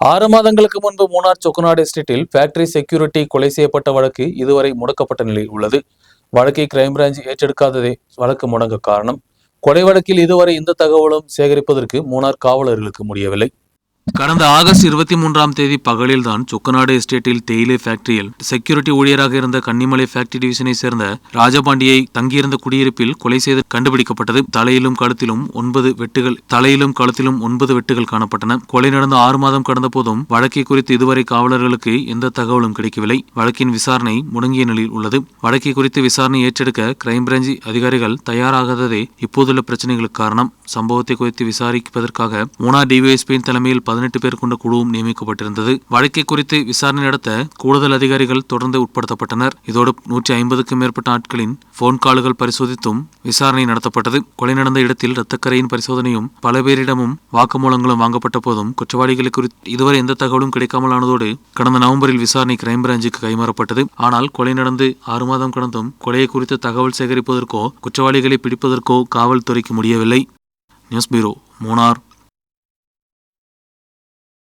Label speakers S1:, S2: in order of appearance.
S1: 6 மாதங்களுக்கு முன்பு மூணார் சொக்கநாடு எஸ்டேட்டில் ஃபேக்டரி செக்யூரிட்டி கொலை செய்யப்பட்ட வழக்கு இதுவரை முடக்கப்பட்ட நிலையில் உள்ளது. வழக்கை கிரைம் பிரான்ச் ஏற்றெடுக்காததே வழக்கு முடங்க காரணம். கொலை வழக்கில் இதுவரை எந்த தகவலும் சேகரிப்பதற்கு மூணார் காவலர்களுக்கு முடியவில்லை. கடந்த ஆகஸ்ட் 23ஆம் தேதி பகலில்தான் சொக்கநாடு எஸ்டேட்டில் தேயிலை ஃபேக்டரியில் செக்யூரிட்டி ஊழியராக இருந்த கன்னிமலை ஃபேக்டரி டிவிஷனை சேர்ந்த ராஜபாண்டியை தங்கியிருந்த குடியிருப்பில் கொலை செய்து கண்டுபிடிக்கப்பட்டது. தலையிலும் கழுத்திலும் 9 வெட்டுகள் காணப்பட்டன. கொலை நடந்த 6 மாதம் கடந்த போதும் வழக்கை குறித்து இதுவரை காவலர்களுக்கு எந்த தகவலும் கிடைக்கவில்லை. வழக்கின் விசாரணை முடங்கிய நிலையில் உள்ளது. வழக்கை குறித்து விசாரணை ஏற்றெடுக்க கிரைம் பிரான்ச் அதிகாரிகள் தயாராகாததே இப்போதுள்ள பிரச்சனைகளுக்கு காரணம். சம்பவத்தை குறித்து விசாரிப்பதற்காக மூணார் டிவைஎஸ்பியின் தலைமையில் 18 பேர் கொண்ட குழுவும் நியமிக்கப்பட்டிருந்தது. வழக்கை குறித்து விசாரணை நடத்த கூடுதல் அதிகாரிகள் தொடர்ந்து உட்படுத்தப்பட்டனர். இதோடு 150க்கும் மேற்பட்ட ஆட்களின் போன் கால்கள் பரிசோதித்தும் விசாரணை நடத்தப்பட்டது. கொலை நடந்த இடத்தில் இரத்தக்கரையின் பரிசோதனையும் பல பேரிடமும் வாக்குமூலங்களும் வாங்கப்பட்ட போதும் குற்றவாளிகளை குறித்து இதுவரை எந்த தகவலும் கிடைக்காமல் ஆனதோடு கடந்த நவம்பரில் விசாரணை கிரைம் பிரான்சுக்கு கைமாறப்பட்டது. ஆனால் கொலை நடந்து 6 மாதம் கடந்தும் கொலையை குறித்து தகவல் சேகரிப்பதற்கோ குற்றவாளிகளை பிடிப்பதற்கோ காவல்துறைக்கு முடியவில்லை. News bureau, Munnar.